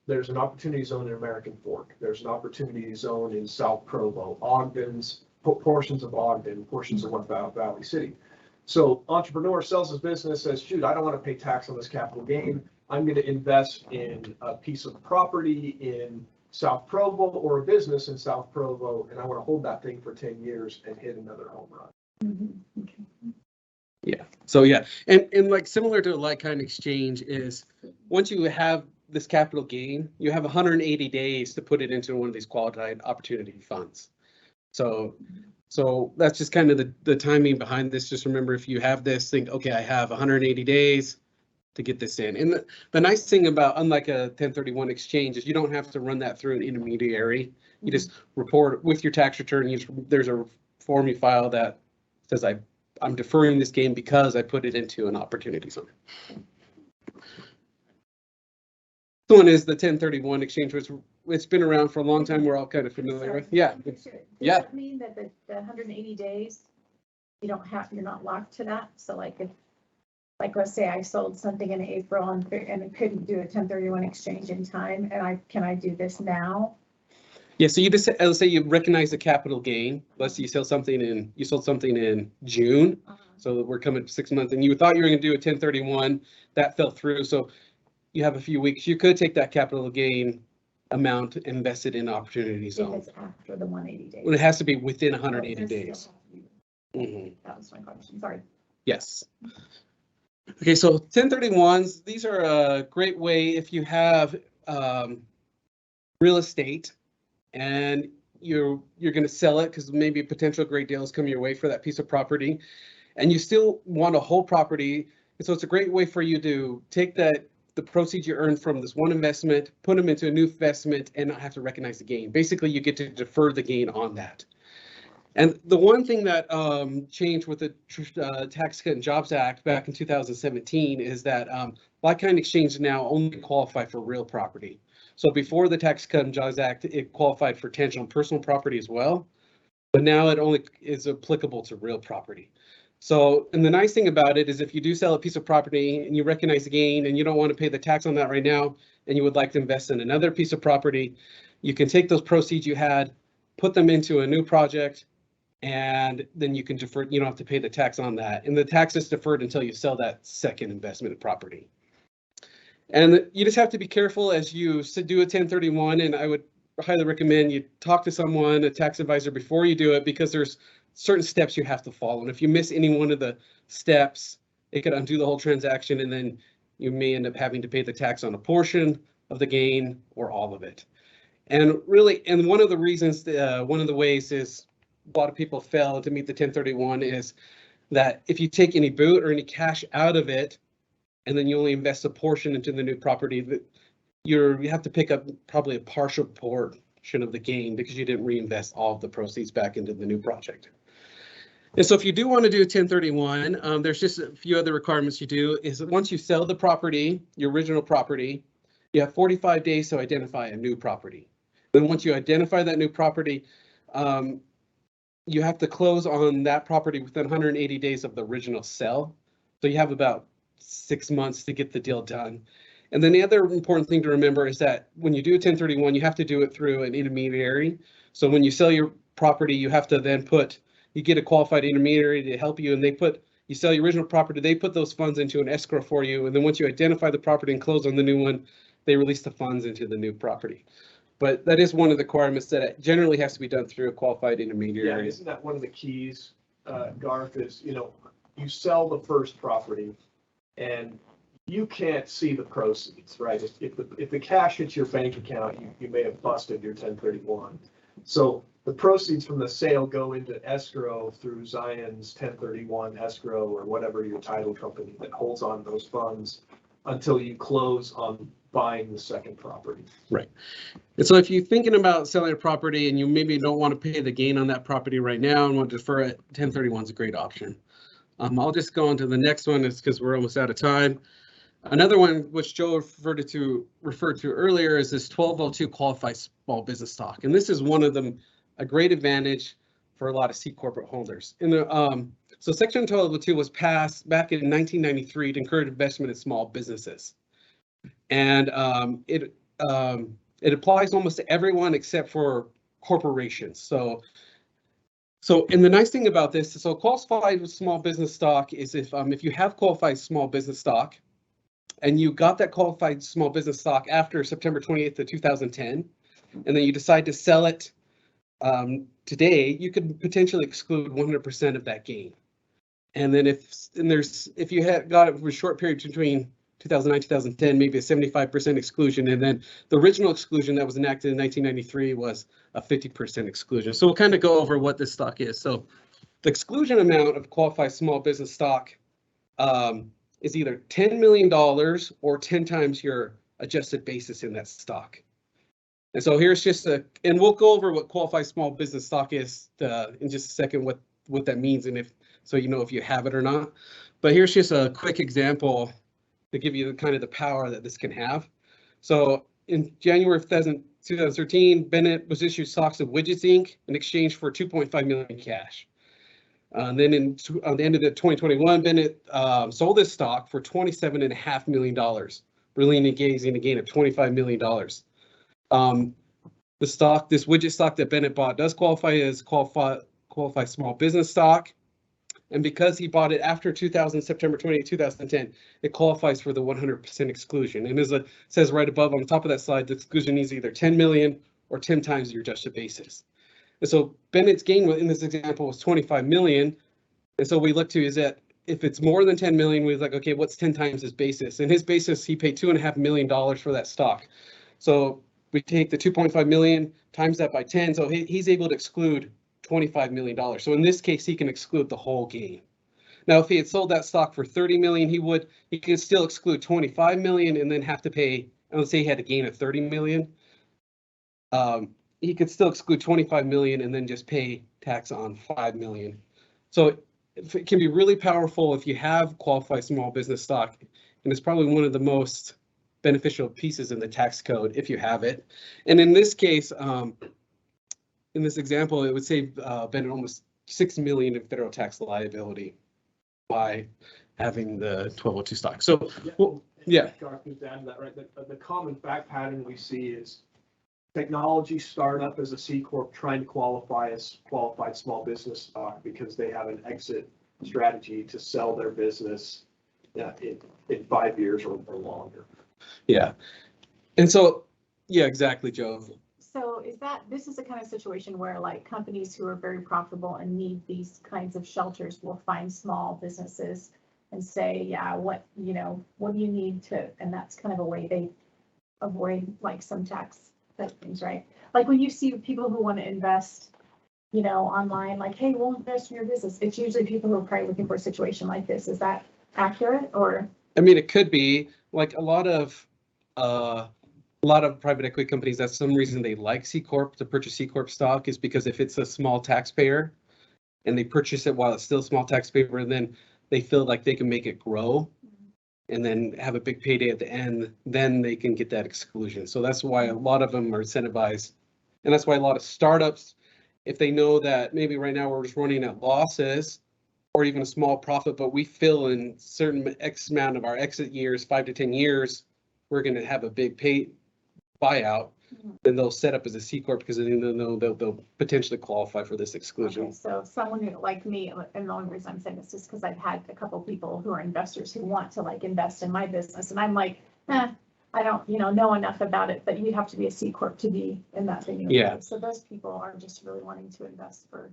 Speaker 1: there's an opportunity zone in American Fork. There's an opportunity zone in South Provo, Ogden's, portions of Ogden, portions of Valley City. So entrepreneur sells his business, says, shoot, I don't want to pay tax on this capital gain. I'm going to invest in a piece of property in South Provo or a business in South Provo, and I want to hold that thing for 10 years and hit another home run.
Speaker 3: Okay.
Speaker 4: Yeah. So yeah, and like similar to a like-kind exchange is once you have this capital gain, you have 180 days to put it into one of these qualified opportunity funds. So that's just kind of the timing behind this. Just remember, if you have this, think, okay, I have 180 days to get this in. And the nice thing about, unlike a 1031 exchange, is you don't have to run that through an intermediary. You just report with your tax return. There's a form you file that says I'm deferring this gain because I put it into an opportunity zone. This one is the 1031 exchange, which it's been around for a long time. We're all kind of familiar with. Yeah.
Speaker 3: Does
Speaker 4: Yeah.
Speaker 3: that mean that the 180 days, you're not locked to that? So like if, like let's say I sold something in April and I couldn't do a 1031 exchange in time, and can I do this now?
Speaker 4: Yeah, so you just, let's say you recognize the capital gain. Let's say you sold something in June. So we're coming 6 months and you thought you were going to do a 1031, that fell through. So you have a few weeks. You could take that capital gain amount and invest it in opportunity zone.
Speaker 3: If it's after the 180 days.
Speaker 4: Well, it has to be within 180
Speaker 3: Oh,
Speaker 4: days.
Speaker 3: That was my question. Sorry.
Speaker 4: Yes. Okay, so 1031s, these are a great way if you have real estate and you're going to sell it because maybe potential great deals come your way for that piece of property, and you still want a whole property. And so it's a great way for you to take the proceeds you earned from this one investment, put them into a new investment, and not have to recognize the gain. Basically, you get to defer the gain on that. And the one thing that changed with the Tax Cut and Jobs Act back in 2017 is that like-kind exchange now only qualify for real property. So before the Tax Cut and Jobs Act, it qualified for tangible and personal property as well, but now it only is applicable to real property. So, and the nice thing about it is if you do sell a piece of property and you recognize the gain and you don't want to pay the tax on that right now, and you would like to invest in another piece of property, you can take those proceeds you had, put them into a new project, and then you can defer, you don't have to pay the tax on that. And the tax is deferred until you sell that second investment property. And you just have to be careful as you do a 1031, and I would highly recommend you talk to someone, a tax advisor, before you do it, because there's certain steps you have to follow. And if you miss any one of the steps, it could undo the whole transaction, and then you may end up having to pay the tax on a portion of the gain or all of it. And really, and one of the reasons, one of the ways is a lot of people fail to meet the 1031 is that if you take any boot or any cash out of it, and then you only invest a portion into the new property, that you have to pick up probably a partial portion of the gain because you didn't reinvest all of the proceeds back into the new project. And so if you do want to do a 1031, there's just a few other requirements you do is that once you sell the property, your original property, you have 45 days to identify a new property. Then once you identify that new property, you have to close on that property within 180 days of the original sale. So you have about 6 months to get the deal done. And then the other important thing to remember is that when you do a 1031, you have to do it through an intermediary. So when you sell your property, you have to then you get a qualified intermediary to help you, and you sell your original property, they put those funds into an escrow for you. And then once you identify the property and close on the new one, they release the funds into the new property. But that is one of the requirements that it generally has to be done through a qualified
Speaker 1: Yeah,
Speaker 4: intermediary.
Speaker 1: isn't that one of the keys, Garth, is, you sell the first property and you can't see the proceeds, right? If the cash hits your bank account, you may have busted your 1031. So the proceeds from the sale go into escrow through Zion's 1031 escrow or whatever your title company that holds on those funds until you close on buying the second property.
Speaker 4: Right. And so if you're thinking about selling a property and you maybe don't want to pay the gain on that property right now and want to defer it, 1031 is a great option. I'll just go on to the next one because we're almost out of time. Another one which Joe referred to earlier is this 1202 qualified small business stock. And this is one of them, a great advantage for a lot of C corporate holders. So Section 1202 was passed back in 1993 to encourage investment in small businesses. And it applies almost to everyone except for corporations. So and the nice thing about this, so qualified small business stock is if you have qualified small business stock and you got that qualified small business stock after September 28th of 2010, and then you decide to sell it today, you could potentially exclude 100% of that gain. And then if you had got it for a short period between 2009, 2010, maybe a 75% exclusion. And then the original exclusion that was enacted in 1993 was a 50% exclusion. So we'll kind of go over what this stock is. So the exclusion amount of qualified small business stock is either $10 million or 10 times your adjusted basis in that stock. And so here's just and we'll go over what qualified small business stock is in just a second, what that means, and if you have it or not. But here's just a quick example to give you kind of the power that this can have. So in January of 2013, Bennett was issued stocks of Widgets Inc. in exchange for $2.5 million cash. Then on the end of 2021, Bennett sold this stock for $27.5 million, really negating a gain of $25 million. This widget stock that Bennett bought does qualify as qualified small business stock. And because he bought it after September 28, 2010, it qualifies for the 100% exclusion. And as it says right above on the top of that slide, the exclusion is either 10 million or 10 times your adjusted basis. And so Bennett's gain in this example was 25 million. And so we look to is that if it's more than 10 million, we're like, okay, what's 10 times his basis? And his basis, he paid $2.5 million for that stock. So we take the 2.5 million times that by 10. So he's able to exclude $25 million. So in this case, he can exclude the whole gain. Now, if he had sold that stock for 30 million, he could still exclude 25 million and then have to pay, let's say he had a gain of 30 million. He could still exclude 25 million and then just pay tax on 5 million. So it can be really powerful if you have qualified small business stock, and it's probably one of the most beneficial pieces in the tax code if you have it. And in this case, in this example, it would save Bennett almost $6 million in federal tax liability by having the 1202 stock. So, yeah.
Speaker 1: Garth, just to add to that, right? The common fact pattern we see is technology startup as a C Corp trying to qualify as qualified small business stock because they have an exit strategy to sell their business in 5 years or longer.
Speaker 4: Yeah. And so, yeah, exactly, Joe.
Speaker 3: So this is the kind of situation where like companies who are very profitable and need these kinds of shelters will find small businesses and say, yeah, what do you need to, and that's kind of a way they avoid like some tax type things, right? Like when you see people who want to invest, online, like, hey, we'll invest in your business. It's usually people who are probably looking for a situation like this. Is that accurate? Or?
Speaker 4: I mean, it could be like a lot of private equity companies, that's some reason they like C Corp to purchase C Corp stock is because if it's a small taxpayer and they purchase it while it's still a small taxpayer, and then they feel like they can make it grow and then have a big payday at the end, then they can get that exclusion. So that's why a lot of them are incentivized. And that's why a lot of startups, if they know that maybe right now we're just running at losses or even a small profit, but we feel in certain X amount of our exit years, 5 to 10 years, we're going to have a big buyout, then they'll set up as a C Corp because they know they'll potentially qualify for this exclusion.
Speaker 3: Okay, so someone who, like me, and the only reason I'm saying this is because I've had a couple of people who are investors who want to like invest in my business, and I'm like, I don't, know enough about it, but you have to be a C Corp to be in that thing.
Speaker 4: Yeah.
Speaker 3: So those people are just really wanting to invest for.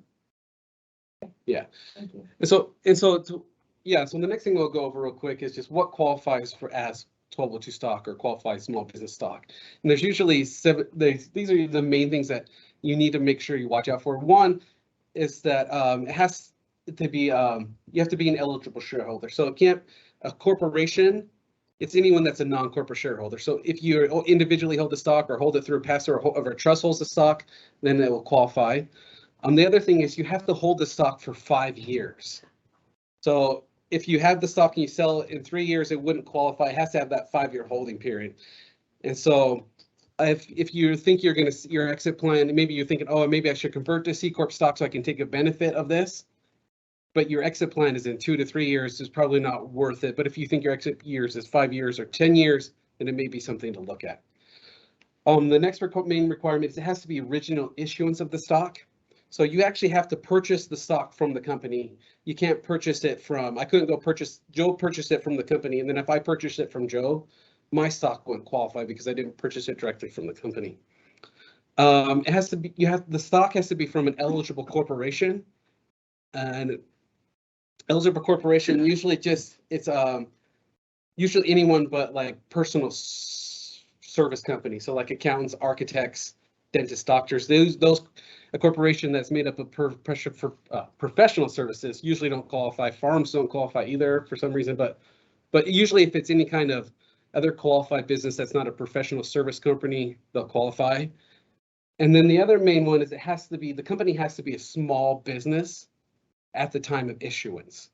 Speaker 4: Yeah.
Speaker 3: Thank you.
Speaker 4: So the next thing we'll go over real quick is just what qualifies for as 1202 stock or qualifies small business stock. And there's usually these are the main things that you need to make sure you watch out for. One is that it has to be, you have to be an eligible shareholder. So it can't, a corporation, it's anyone that's a non-corporate shareholder. So if you individually hold the stock or hold it through a pastor or a trust holds the stock, then it will qualify. The other thing is you have to hold the stock for 5 years. So if you have the stock and you sell it in 3 years, it wouldn't qualify. It has to have that 5-year holding period. And so if you think you're going to, your exit plan, maybe you're thinking, oh, maybe I should convert to C Corp stock so I can take a benefit of this. But your exit plan is in 2 to 3 years, is probably not worth it. But if you think your exit years is 5 years or 10 years, then it may be something to look at. The next main requirement is it has to be original issuance of the stock. So you actually have to purchase the stock from the company. You can't purchase it from, I couldn't go purchase, Joe purchased it from the company. And then if I purchased it from Joe, my stock wouldn't qualify because I didn't purchase it directly from the company. It has to be, the stock has to be from an eligible corporation. And eligible corporation, usually it's usually anyone but like personal service company. So like accountants, architects, dentists, doctors, those a corporation that's made up of professional services usually don't qualify. Farms don't qualify either for some reason, but usually if it's any kind of other qualified business that's not a professional service company, they'll qualify. And then the other main one is the company has to be a small business at the time of issuance.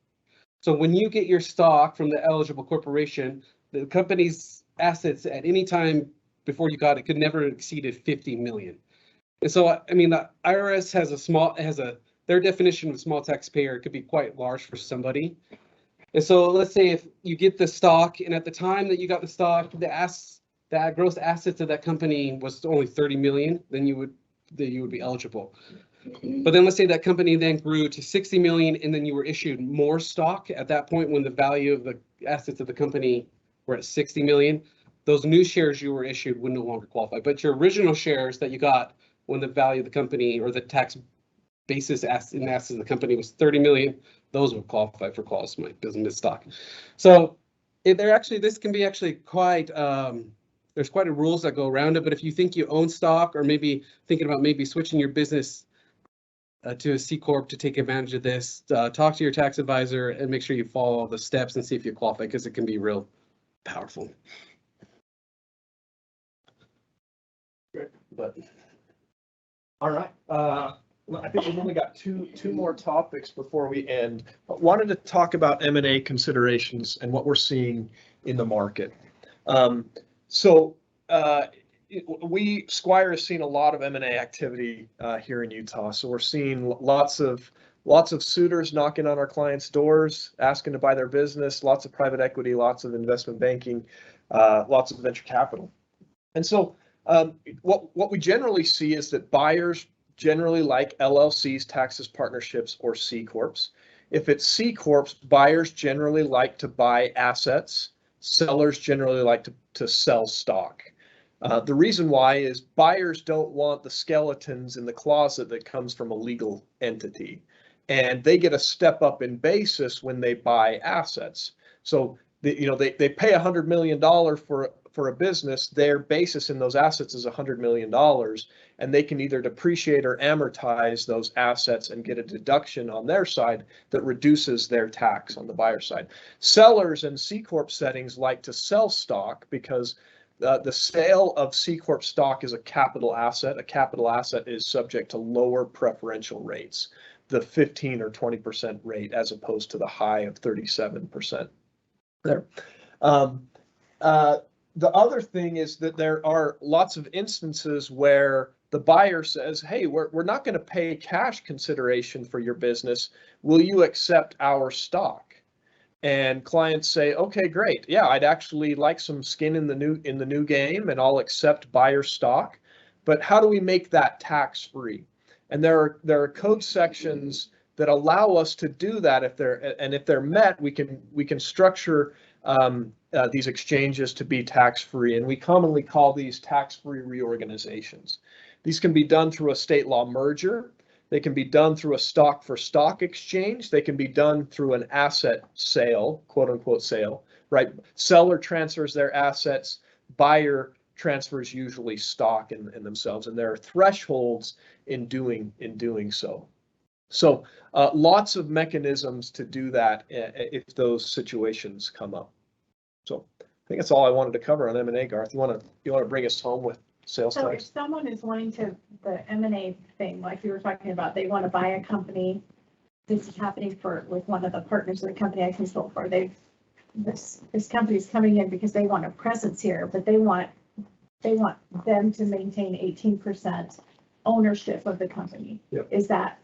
Speaker 4: So when you get your stock from the eligible corporation, the company's assets at any time before you got it could never exceeded 50 million. And so, I mean, the IRS has their definition of small taxpayer could be quite large for somebody. And so let's say if you get the stock and at the time that you got the stock, the gross assets of that company was only 30 million, then you would be eligible. But then let's say that company then grew to 60 million and then you were issued more stock at that point when the value of the assets of the company were at 60 million. Those new shares you were issued would no longer qualify. But your original shares that you got when the value of the company or the tax basis in assets of the company was 30 million, those would qualify for qualified business stock. So this can be actually quite, there's quite a rules that go around it. But if you think you own stock or maybe thinking about maybe switching your business to a C Corp to take advantage of this, talk to your tax advisor and make sure you follow all the steps and see if you qualify because it can be real powerful.
Speaker 1: Great. But all right. I think we've only got two more topics before we end. But wanted to talk about M&A considerations and what we're seeing in the market. Squire has seen a lot of M&A activity here in Utah. So we're seeing lots of suitors knocking on our clients' doors, asking to buy their business, lots of private equity, lots of investment banking, lots of venture capital. And so what we generally see is that buyers generally like LLCs, taxes, partnerships, or C Corps. If it's C Corps, buyers generally like to buy assets. Sellers generally like to sell stock. The reason why is buyers don't want the skeletons in the closet that comes from a legal entity. And they get a step up in basis when they buy assets. So they pay $100 million for a business. Their basis in those assets is $100 million, and they can either depreciate or amortize those assets and get a deduction on their side that reduces their tax on the buyer side. Sellers in C Corp settings like to sell stock because the sale of C Corp stock is a capital asset. A capital asset is subject to lower preferential rates, the 15 or 20% rate, as opposed to the high of 37% there. The other thing is that there are lots of instances where the buyer says, hey, we're not going to pay cash consideration for your business. Will you accept our stock? And clients say, okay, great. Yeah, I'd actually like some skin in the new game, and I'll accept buyer stock. But how do we make that tax free? And there are code sections that allow us to do that. If they're met, we can structure these exchanges to be tax-free, and we commonly call these tax-free reorganizations. These can be done through a state law merger. They can be done through a stock-for-stock exchange. They can be done through an asset sale, quote unquote sale, right? Seller transfers their assets, buyer transfers usually stock in themselves, and there are thresholds in doing so. So lots of mechanisms to do that if those situations come up. So I think that's all I wanted to cover on M&A, Garth. You want to bring us home with sales
Speaker 3: So if
Speaker 1: tax?
Speaker 3: someone is wanting to, the M&A thing, like you were talking about, they want to buy a company. This is happening with one of the partners of the company I consult for. This company is coming in because they want a presence here, but they want them to maintain 18% ownership of the company.
Speaker 1: Yep.
Speaker 3: Is that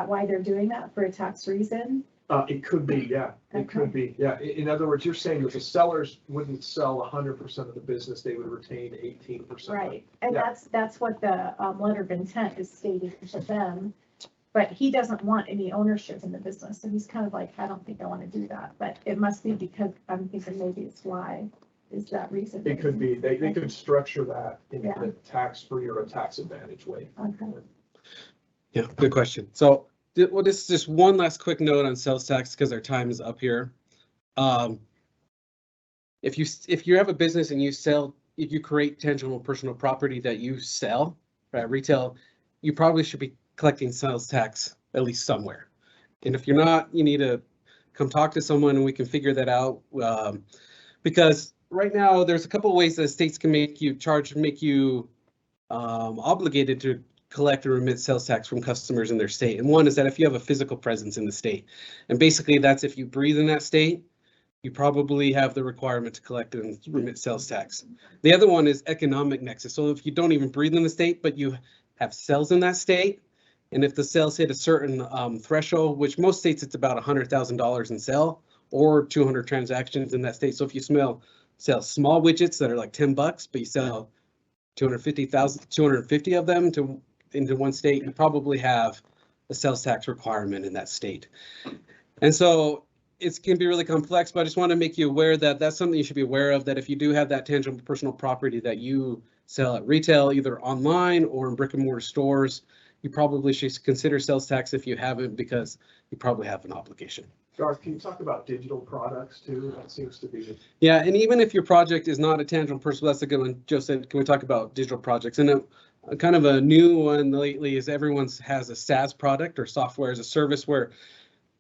Speaker 3: why they're doing that, for a tax reason?
Speaker 1: It could be, yeah. It could be, yeah. In other words, you're saying that the sellers wouldn't sell 100% of the business, they would retain 18%.
Speaker 3: Right, and
Speaker 1: Yeah.
Speaker 3: that's what the letter of intent is stating to them. But he doesn't want any ownership in the business, so he's kind of like, I don't think I want to do that. But it must be because I'm thinking maybe it's why. Is that reason?
Speaker 1: It could be, they could structure that in
Speaker 3: Yeah.
Speaker 1: a tax-free or a tax advantage way.
Speaker 3: Okay.
Speaker 4: Yeah, good question. So, well, this is just one last quick note on sales tax because our time is up here. If you have a business and if you create tangible personal property that you sell, right, retail, you probably should be collecting sales tax at least somewhere. And if you're not, you need to come talk to someone and we can figure that out. Because right now there's a couple of ways that states can make you obligated to collect or remit sales tax from customers in their state. And one is that if you have a physical presence in the state, and basically that's if you breathe in that state, you probably have the requirement to collect and remit sales tax. The other one is economic nexus. So if you don't even breathe in the state, but you have sales in that state, and if the sales hit a certain threshold, which most states it's about $100,000 in sale or 200 transactions in that state. So if you sell small widgets that are like $10, but you sell 250 of them into one state, you probably have a sales tax requirement in that state. And so it can be really complex, but I just want to make you aware that that's something you should be aware of, that if you do have that tangible personal property that you sell at retail, either online or in brick and mortar stores, you probably should consider sales tax if you haven't, because you probably have an obligation.
Speaker 1: Garth, can you talk about digital products too? That seems to be.
Speaker 4: Yeah, and even if your project is not a tangible personal, that's a good one. Joe said, can we talk about digital projects? And a kind of a new one lately is everyone has a SaaS product, or software as a service, where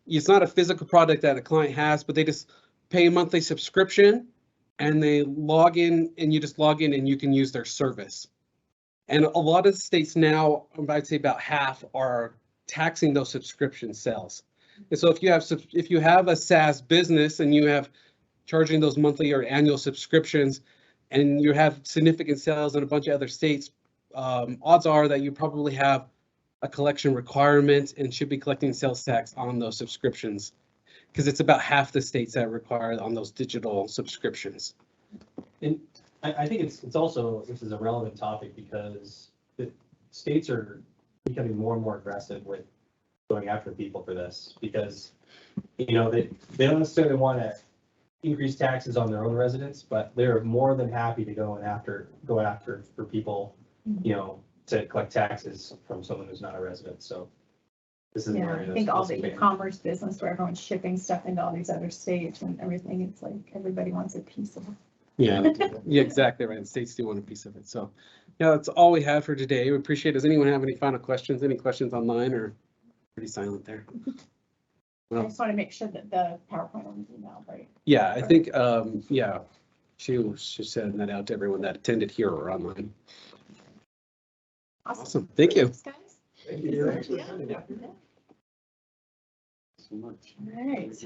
Speaker 4: it's not a physical product that a client has, but they just pay a monthly subscription and they log in, and you just log in and you can use their service. And a lot of the states now, I'd say about half, are taxing those subscription sales. And so if you have a SaaS business and you have charging those monthly or annual subscriptions, and you have significant sales in a bunch of other states, odds are that you probably have a collection requirement and should be collecting sales tax on those subscriptions, because it's about half the states that require on those digital subscriptions.
Speaker 5: And I think it's also, this is a relevant topic because the states are becoming more and more aggressive with going after people for this, because, you know, they don't necessarily want to increase taxes on their own residents, but they're more than happy to go after for people, you know, to collect taxes from someone who's not a resident. So this is
Speaker 3: Yeah, I think all the e-commerce business where everyone's shipping stuff into all these other states and everything, it's like everybody wants a piece of it.
Speaker 4: Yeah, yeah, exactly right. The states do want a piece of it. So, yeah, that's all we have for today. We appreciate it. Does anyone have any final questions? Any questions online, or pretty silent there?
Speaker 3: I just want to make sure that the PowerPoint was emailed, right?
Speaker 4: Yeah, I think, yeah, she sent that out to everyone that attended here or online. Awesome. Thank you.
Speaker 3: Thanks, guys.
Speaker 1: Thank you.
Speaker 3: Yeah.
Speaker 1: Yeah.
Speaker 3: So much. All right.